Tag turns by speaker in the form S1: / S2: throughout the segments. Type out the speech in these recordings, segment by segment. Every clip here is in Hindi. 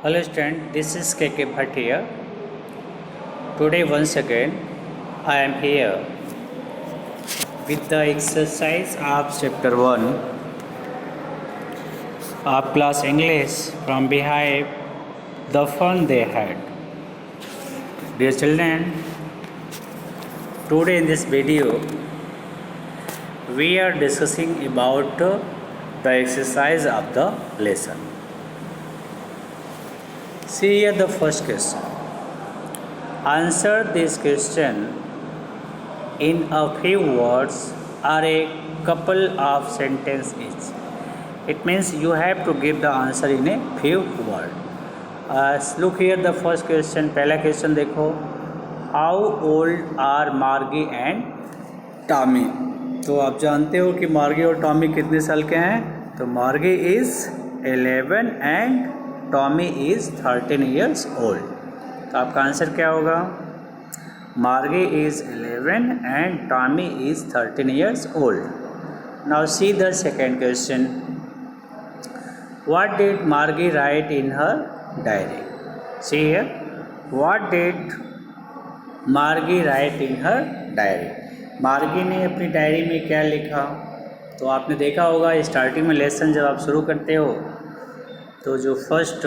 S1: Hello student, this is KK Bhatt here. Today once again I am here with the exercise of chapter 1 of class English from behind the fun they had. Dear children, today in this video we are discussing about the exercise of the lesson. See here the first question. Answer this question in a few words or a couple of sentences each. It means you have to give the answer in a few words. Look here the first question. पहला क्वेश्चन देखो. How old are Margie and Tommy? तो आप जानते हो कि मार्गी और टॉमी कितने साल के हैं. तो Margie is 11 and Tommy is 13 years old. तो आपका आंसर क्या होगा. Margie is 11 and Tommy is 13 years old. Now see the second question. What did Margie write in her diary. See here, what did Margie write in her diary. Margie ने अपनी डायरी में क्या लिखा. तो आपने देखा होगा स्टार्टिंग में लेसन जब आप शुरू करते हो तो जो फर्स्ट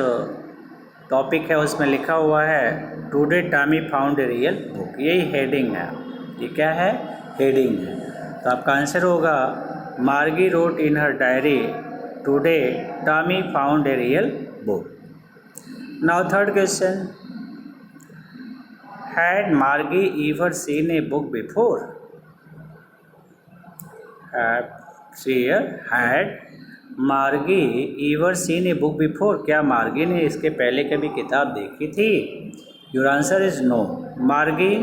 S1: टॉपिक है उसमें लिखा हुआ है today Tommy found a real book. यही हेडिंग है. ये क्या है, हेडिंग है. तो आपका आंसर होगा Margie wrote in her diary today Tommy found a real book. Now third question. Had Margie ever seen a book before. Had Margie ever seen a book before. क्या मार्गी ने इसके पहले कभी किताब देखी थी. Your answer is no. Margie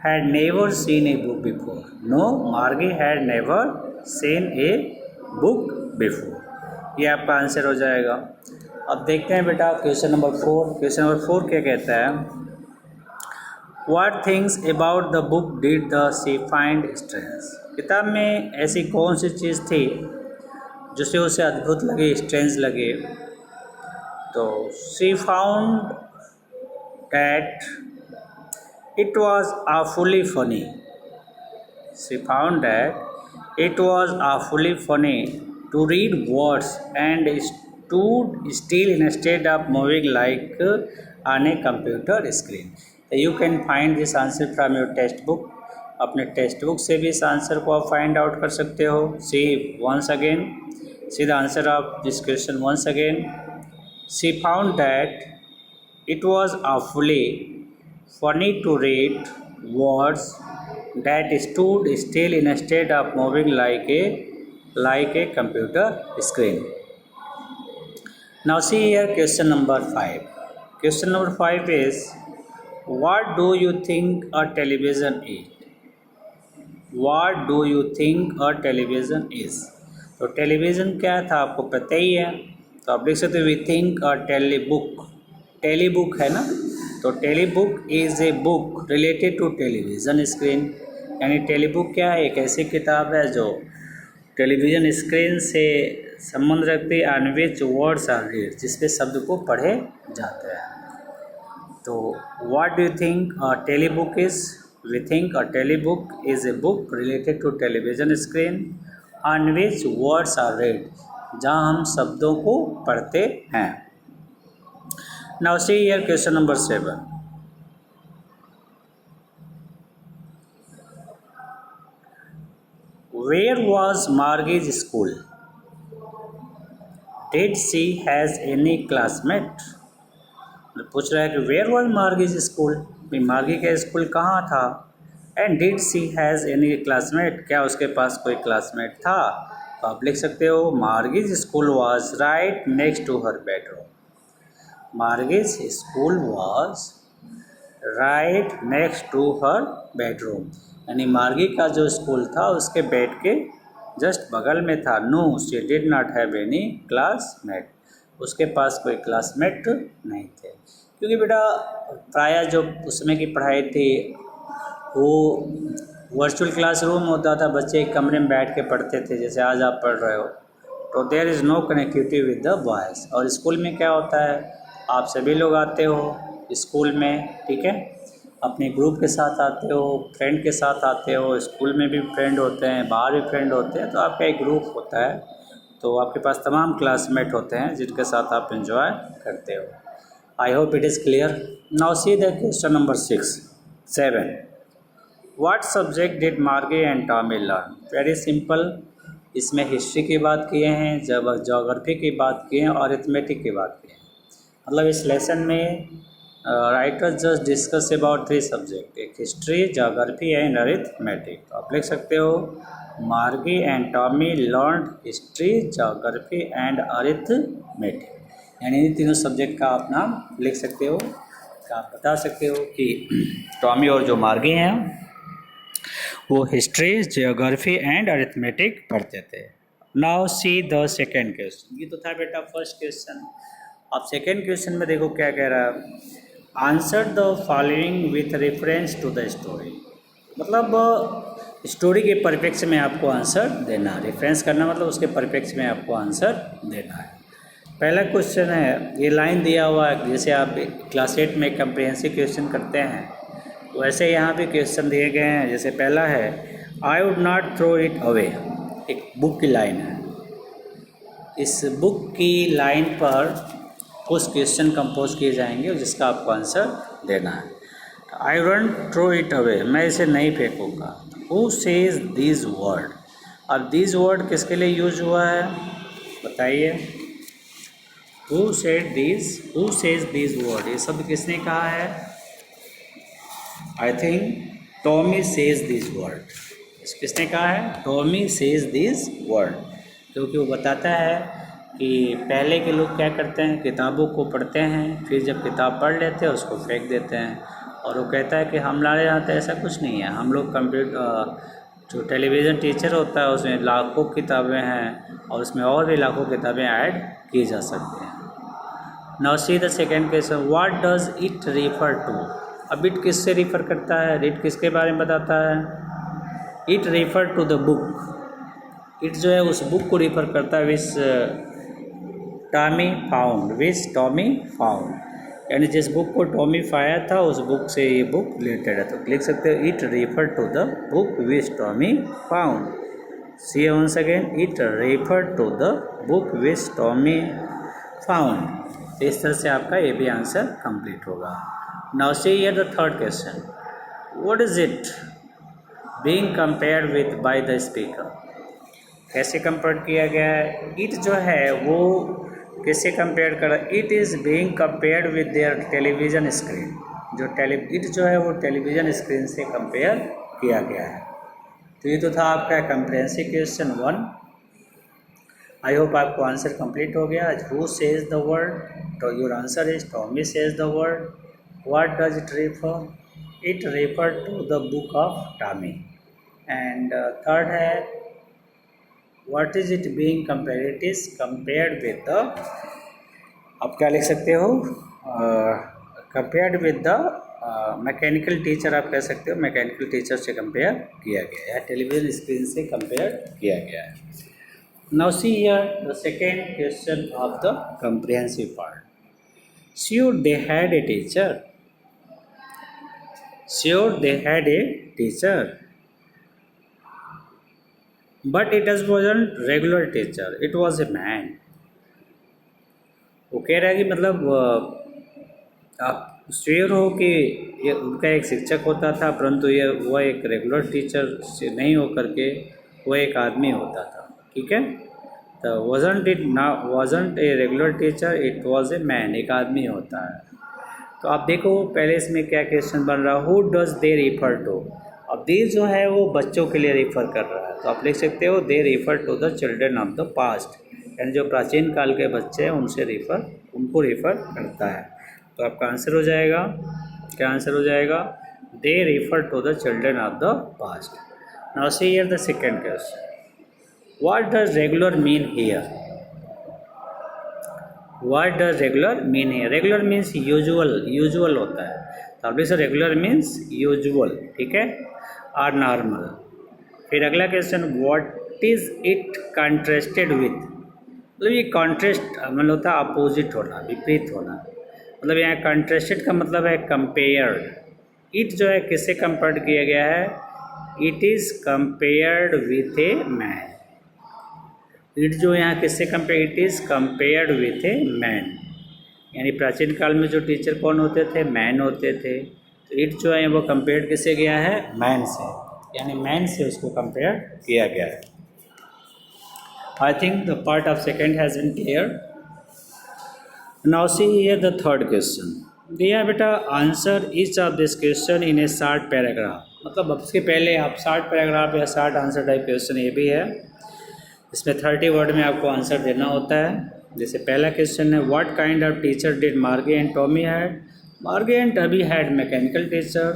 S1: had never seen a book before. No, Margie had never seen a book before. ये आपका आंसर हो जाएगा. अब देखते हैं बेटा क्वेश्चन नंबर 4. क्वेश्चन नंबर 4 क्या कहता है. What things about the book did the she find strange. किताब में ऐसी कौन सी चीज़ थी जिसे उसे अद्भुत लगे, स्ट्रेंज लगे. तो she found that it was awfully funny. She found that it was awfully funny to read words and stood still instead of moving like on a computer screen. You can find this answer from your text book. अपने टेक्स्ट बुक से भी इस आंसर को आप फाइंड आउट कर सकते हो. See once again, see the answer of this question once again. She found that it was awfully funny to read words that stood still instead of moving like a computer screen. Now see here question number 5. Question number 5 is, what do you think a television is? What do you think a television is? तो टेलीविज़न क्या था आपको पता ही है. तो आप देख सकते हो वी थिंक अ टेलीबुक. टेलीबुक है ना. तो telebook is a book related to television screen. यानी टेलीबुक क्या है, एक ऐसी किताब है जो टेलीविज़न स्क्रीन से संबंध रखती है. On which words are read, जिस पे शब्द को पढ़े जाते हैं. तो what do you think a telebook is. We think a telebook is a book related to television screen on which words are read, जहाँ हम शब्दों को पढ़ते हैं. Now see here question number 7. Where was Margie's school? Did she has any classmate? पूछ रहा है कि वेयर वॉज मार्गीज स्कूल. मार्गी का स्कूल कहाँ था. And did she has any classmate. क्या उसके पास कोई क्लासमेट था. तो आप लिख सकते हो Margie's school was right next to her bedroom. Margie's school was right next to her bedroom. यानी मार्गी का जो स्कूल था उसके बेड के जस्ट बगल में था. No, she did not have any classmate. उसके पास कोई क्लासमेट नहीं थे. क्योंकि बेटा प्रायः जो उस समय की पढ़ाई थी वो वर्चुअल क्लासरूम होता था. बच्चे एक कमरे में बैठ के पढ़ते थे जैसे आज आप पढ़ रहे हो. तो there is no connectivity with the voice. और स्कूल में क्या होता है आप सभी लोग आते हो स्कूल में, ठीक है, अपने ग्रुप के साथ आते हो, फ्रेंड के साथ आते हो, स्कूल में भी फ्रेंड होते हैं, बाहर भी फ्रेंड होते हैं, तो आपका एक ग्रुप होता है, तो आपके पास तमाम क्लासमेट होते हैं जिनके साथ आप एंजॉय करते हो। I hope it is clear. Now see the question number 7। What subject did Marge and Tommy learn? Very simple, इसमें हिस्ट्री की बात किए हैं, जब जोग्राफी की बात किए हैं और अरिथमेटिक की बात की है। मतलब इस लेसन में writer just discuss about 3 subject, एक हिस्ट्री, जोग्राफी एंड अरिथमेटिक। तो आप लिख सकते हो मार्गी and Tommy learn history, geography and arithmetic, यानी इन तीनों सब्जेक्ट का आप नाम लिख सकते हो। आप बता सकते हो कि टॉमी और जो मार्गी हैं वो हिस्ट्री, जियोग्राफी एंड अरिथमेटिक पढ़ते थे। Now see the second question. ये तो था बेटा फर्स्ट क्वेश्चन। अब सेकेंड क्वेश्चन में देखो क्या कह रहा है, answer the following with reference to the story. मतलब स्टोरी के परिप्रेक्ष्य में आपको आंसर देना, रेफरेंस करना मतलब उसके परिप्रेक्ष्य में आपको आंसर देना है। पहला क्वेश्चन है, ये लाइन दिया हुआ है, जैसे आप क्लास 8 में कंप्रिहेंसिव क्वेश्चन करते हैं वैसे यहाँ भी क्वेश्चन दिए गए हैं। जैसे पहला है, I would not throw it away, एक बुक की लाइन है। इस बुक की लाइन पर कुछ क्वेश्चन कंपोज किए जाएंगे जिसका आपको आंसर देना है। I wouldn't throw it away, मैं इसे नहीं फेंकूँगा। हु सेज दिस वर्ड, अब दिस वर्ड किसके लिए यूज हुआ है बताइए। हु सेज दिस वर्ड, ये सब किसने कहा है? I think Tommy says this word. किसने कहा है? टॉमी सेज दिस वर्ड, क्योंकि वो बताता है कि पहले के लोग क्या करते हैं, किताबों को पढ़ते हैं, फिर जब किताब पढ़ लेते हैं उसको फेंक देते हैं। और वो कहता है कि हमारे यहाँ तो ऐसा कुछ नहीं है, हम लोग जो टेलीविज़न टीचर होता है उसमें लाखों किताबें हैं और उसमें और भी लाखों किताबें ऐड की जा सकती हैं। Now see the second question, what does it refer to? अब इट किससे रिफ़र करता है, इट किसके बारे में बताता है? It refer to the book. It जो है उस बुक को रिफ़र करता है विच टॉमी फाउंड, यानी जिस बुक को टॉमी पाया था उस बुक से ये बुक रिलेटेड है। तो लिख सकते हो it refer to the book which Tommy found. See once again, it refer to the book which Tommy found. इस तरह से आपका ये भी आंसर कंप्लीट होगा। Now see here the third question, what is it being compared with by the speaker? कैसे कंपेयर किया गया है? इट जो है वो किससे कंपेयर कर, it is being compared with their television screen. It जो है वो टेलीविज़न स्क्रीन से कंपेयर किया गया है। तो ये तो था आपका कंप्रिहेंसिव क्वेश्चन 1। आई होप आपको आंसर कंप्लीट हो गया। हु सेज द वर्ड, तो your answer is Tommy says the word. What does it refer? It refer to the book of Tommy. And third है, what is it being compared? It is compared with the, आप क्या लिख सकते हो, compared with the mechanical teacher, आप कह सकते हो मैकेनिकल टीचर से कंपेयर किया गया है, टेलीविजन स्क्रीन से कंपेयर किया गया है। Now see here the second question of the comprehensive part. Sure they had a teacher. Sure they had a teacher, but it wasn't regular teacher. It was a man. वो कह रहा है कि मतलब आप श्योर हो कि ये उनका एक शिक्षक होता था, परंतु ये वह एक रेगुलर टीचर से नहीं हो करके वह एक आदमी होता था, ठीक है। तो wasn't a regular teacher, it was a man, एक आदमी होता है। तो आप देखो पहले इसमें क्या क्वेश्चन बन रहा है, who does they refer to. अब दे जो है वो बच्चों के लिए रिफ़र कर रहा है, तो आप लिख सकते हो they refer to the children of the past, यानी जो प्राचीन काल के बच्चे हैं उनको रिफ़र करता है। तो आपका आंसर हो जाएगा, क्या आंसर हो जाएगा? They refer to the children of the past. Now see here the second question, what does regular mean here? What does regular mean here? Regular means usual होता है, तो आप लिख रेगुलर मीन्स यूजुअल, ठीक है, और नॉर्मल। फिर अगला question, what is it contrasted with? मतलब ये कॉन्ट्रास्ट मतलब होता है अपोजिट होना, विपरीत होना। मतलब यहाँ कंट्रास्टेड का मतलब है कंपेयर्ड। इट जो है किससे कंपेयर्ड किया गया है? It is compared with a man. It जो यहाँ किससे compare? It is compared with a man. यानी प्राचीन काल में जो टीचर कौन होते थे? मैन होते थे। तो इट जो है वो कंपेयर्ड किससे गया है? मैन से, यानी मैन से उसको कंपेयर किया गया है। I think the part of second has been clear. Now see here the third question. दिया बेटा answer each of this question in a short paragraph. मतलब अब इसके पहले आप शॉर्ट पैराग्राफ या शॉर्ट आंसर टाइप क्वेश्चन ये भी है। इसमें 30 वर्ड में आपको आंसर देना होता है। जैसे पहला क्वेश्चन है what kind of teacher did मार्गी एंड टॉमी हैड? मार्गी and Tommy had mechanical teacher.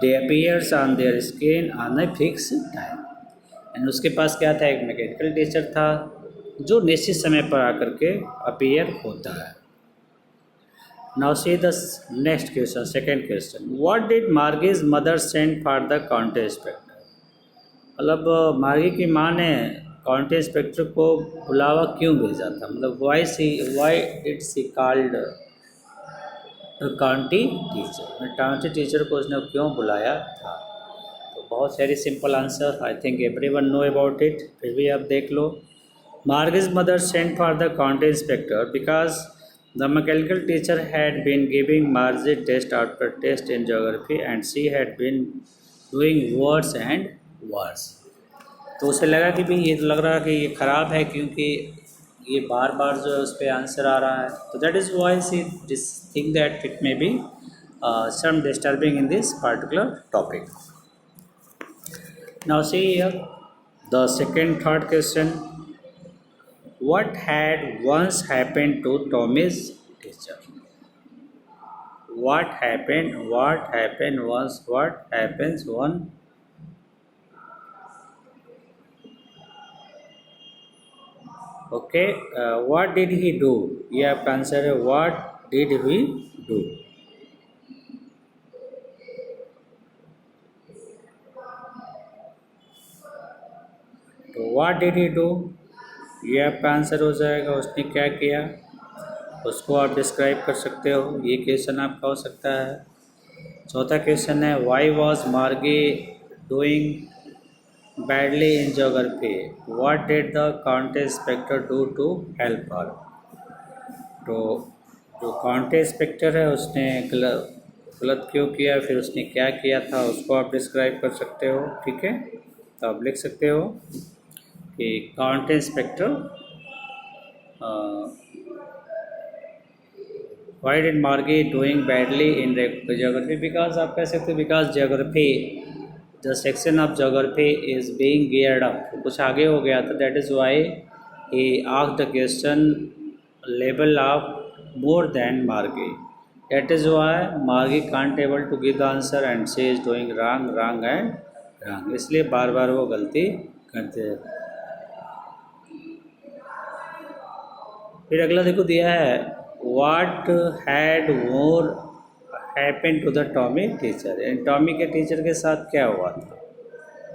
S1: They appears on their screen on a fix time. And उसके पास क्या था? एक मैकेनिकल टीचर था जो निश्चित समय पर आकर के अपीयर होता है। Now see the next question, second question. What did Margie's mother send for the county inspector? मतलब मार्गी की माँ ने काउंटी इंस्पेक्टर को बुलावा क्यों भेजा था? मतलब why did she called county teacher? County teacher को उसने क्यों बुलाया था? तो बहुत very simple answer, I think everyone know about it, फिर भी आप देख लो। Margie's mother sent for the county inspector because the mechanical teacher had been giving Margie test after test in geography and she had been doing words and words. तो उसे लगा कि भाई ये तो लग रहा है कि ये ख़राब है क्योंकि ये बार बार जो है उस पर आंसर आ रहा है। तो that is why see this think that it may be some disturbing in this particular topic. Now see here the second third question. What had once happened to Tommy's teacher? What happened? What happened once? What happens one? Okay. What did he do? ये आपका आंसर है। What did he do? तो what did he do? ये आपका आंसर हो जाएगा। उसने क्या किया उसको आप डिस्क्राइब कर सकते हो। ये क्वेश्चन आपका हो सकता है। चौथा क्वेश्चन है why was Margie doing badly in geography? What did the county inspector do to help her? तो जो काउंटी इंस्पेक्टर है उसने गलत क्यों किया, फिर उसने क्या किया था, उसको आप डिस्क्राइब कर सकते हो। ठीक है, तो आप लिख सकते हो कि county inspector why did Margie doing badly in geography? Because आप कह सकते हो because geography the section of geography is being geared up, कुछ आगे हो गया था। That is why he asked the question level of more than Margie. That is why Margie can't able to give the answer and she is doing wrong wrong and wrong, इसलिए बार बार वो गलती करते हैं। फिर अगला देखो दिया है what had more happen to the Tommy teacher? And Tommy के टीचर के साथ क्या हुआ था?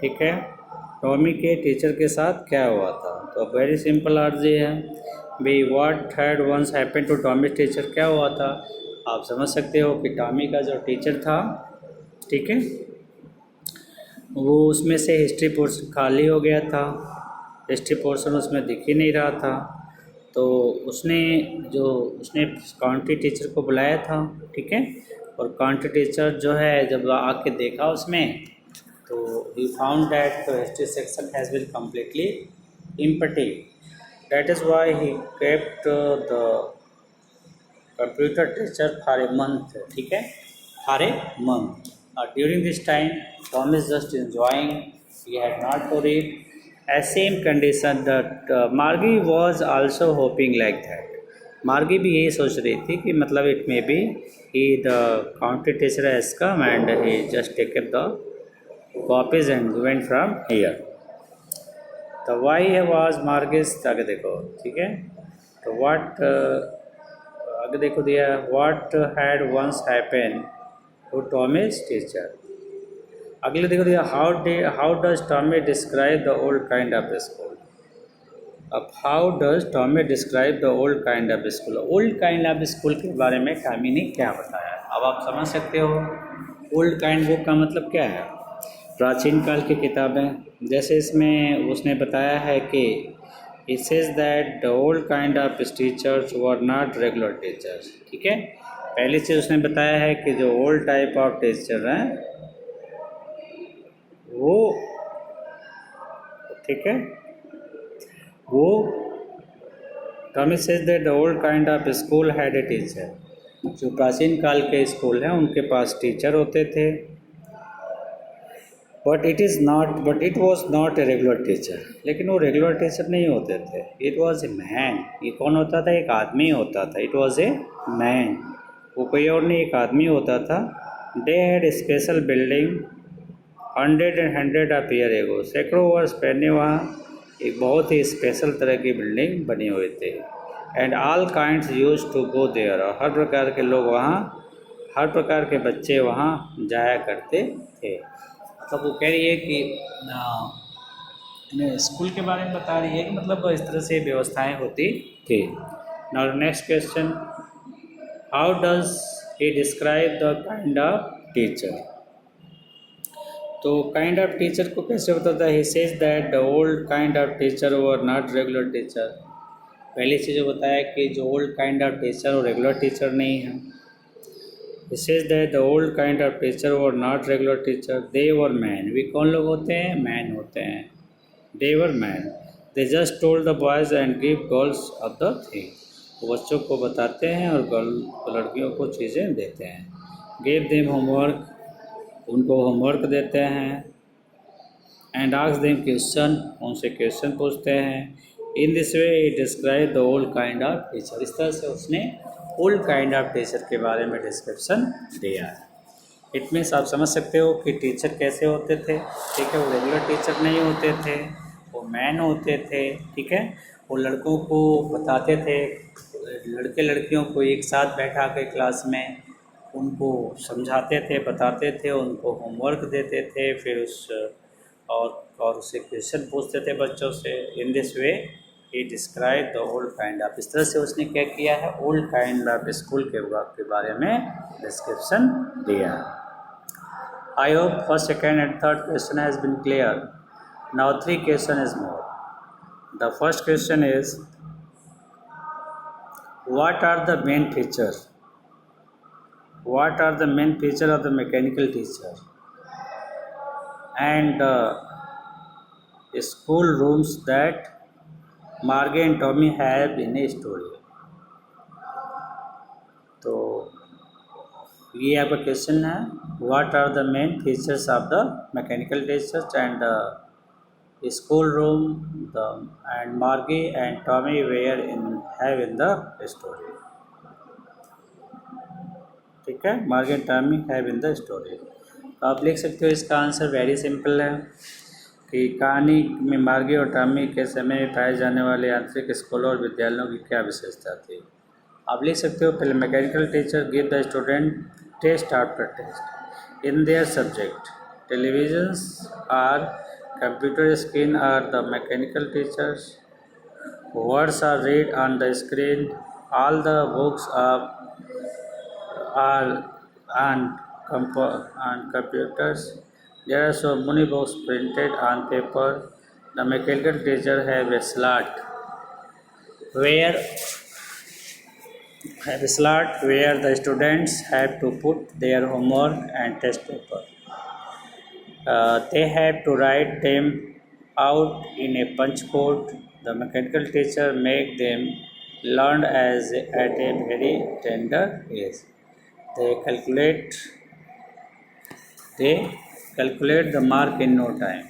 S1: ठीक है, टॉमी के टीचर के साथ क्या हुआ था? तो वेरी सिंपल आंसर है भाई what had once happen to Tommy teacher, क्या हुआ था? आप समझ सकते हो कि टॉमी का जो टीचर था, ठीक है, वो उसमें से हिस्ट्री पोर्शन खाली हो गया था। हिस्ट्री पोर्शन उसमें दिख ही नहीं रहा था। तो उसने काउंटी टीचर को बुलाया था, ठीक है, और काउंटी टीचर जो है जब आके देखा उसमें तो he found that the history section has been completely empty. That is why he kept the computer teacher for a month, ठीक है, for a month. During this time Tom is just enjoying, he had not to read. As same condition that मार्गी was also hoping like that. मार्गी भी यही सोच रही थी कि मतलब it may be he the county teacher has come and he just taken the copies and went from here. तो वाई वाज मार्गिस, आगे देखो, ठीक है, तो व्हाट आगे देखो दिया what had once happen to Tommy's teacher. अगले देखो दिया how does Tommy describe the old kind of school? अब how does Tommy describe the old kind of school. Old kind of school के बारे में टॉमी ने क्या बताया, अब आप समझ सकते हो। ओल्ड काइंड बुक का मतलब क्या है, प्राचीन काल की किताबें। जैसे इसमें उसने बताया है कि it says that the old kind of teachers were not regular teachers. ठीक है, पहली चीज़ उसने बताया है कि जो ओल्ड टाइप ऑफ टीचर हैं वो, ठीक है, वो Tommy says that the old kind of school had a teacher. जो प्राचीन काल के स्कूल हैं उनके पास टीचर होते थे, but it was not a regular teacher. लेकिन वो रेगुलर टीचर नहीं होते थे। It was a man. ये कौन होता था, एक आदमी होता था। इट वॉज ए मैन, वो कोई और नहीं, एक आदमी होता था। They had special building hundred of year ago. सैकड़ों वर्ष पहले वहाँ एक बहुत ही स्पेशल तरह की बिल्डिंग बनी हुई थी। And all kinds use to go there. और हर प्रकार के लोग वहाँ, हर प्रकार के बच्चे वहाँ जाया करते थे। मतलब वो कह रही है कि स्कूल के बारे में बता रही है कि मतलब इस तरह से व्यवस्थाएं होती थी। Now next question, how does he describe the kind of teacher. तो काइंड ऑफ टीचर को कैसे बताता है, he says that the old kind of teacher were not regular teacher. पहली चीज़ बताया कि जो ओल्ड काइंड ऑफ टीचर वो रेगुलर टीचर नहीं है। He says that the old kind of teacher were not regular teacher, they were man. वे कौन लोग होते हैं, मैन होते हैं। They were man, they just told the boys and give girls of the thing. वो बच्चों को बताते हैं और लड़कियों को चीज़ें देते हैं। गिव देम होमवर्क, उनको होमवर्क देते हैं। एंड आस्क देम क्वेश्चन, उनसे क्वेश्चन पूछते हैं। In this way he describe the old kind of teacher. इस तरह से उसने ओल्ड काइंड ऑफ टीचर के बारे में डिस्क्रिप्शन दिया है। इट मीन्स आप समझ सकते हो कि टीचर कैसे होते थे। ठीक है, वो रेगुलर टीचर नहीं होते थे, वो मैन होते थे। ठीक है, वो लड़कों को बताते थे, लड़के लड़कियों को एक साथ बैठा के क्लास में उनको समझाते थे, बताते थे, उनको होमवर्क देते थे, फिर और उससे क्वेश्चन पूछते थे बच्चों से। In this way he describe the old kind of. इस तरह से उसने क्या किया है, ओल्ड काइंड ऑफ स्कूल के बारे में डिस्क्रिप्शन दिया। I hope first, second and third question has been clear. Now 3 question is more. The first question is, what are the main features of the mechanical teacher and school rooms that Margie and Tommy have in a story। तो ये आपका क्वेश्चन है, what are the main features of the mechanical teachers and school room and Margie and Tommy have in the story। ठीक है, मार्गी and Tommy have in the story. तो आप लिख सकते हो, इसका आंसर वेरी सिंपल है कि कहानी में मार्गी और टॉमी के समय में पाए जाने वाले आंतरिक स्कूलों और विद्यालयों की क्या विशेषता थी। आप लिख सकते हो, पहले mechanical teacher give the student test after test in their subject. Televisions or computer screen are the mechanical teachers. Words are read on the screen. All the books are on computers. There are so many books printed on paper. The mechanical teacher have a slot where the students have to put their homework and test paper. They have to write them out in a punch code. The mechanical teacher make them learn at a very tender age. They calculate the mark in no time.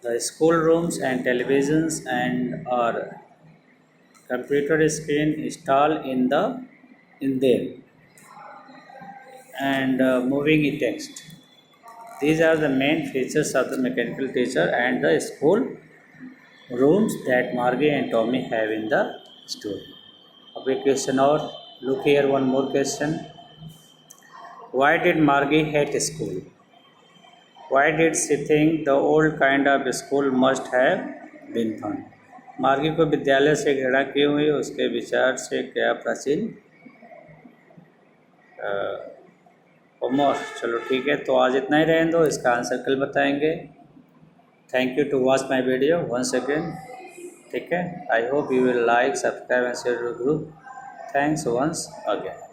S1: The school rooms and televisions and our computer screen installed in them and moving text. These are the main features of the mechanical teacher and the school rooms that Margie and Tommy have in the story. अब एक क्वेश्चन और, look here, one more question. Why did Margie hate school? Why did she think the old kind of school must have been fun? मार्गी को विद्यालय से घृणा क्यों हुई, उसके विचार से क्या प्राचीन होमोर। चलो ठीक है, तो आज इतना ही रहने दो, इसका आंसर कल बताएंगे। Thank you to watch my video once again. ठीक है, I hope you will like, subscribe and share your group. Thanks once again.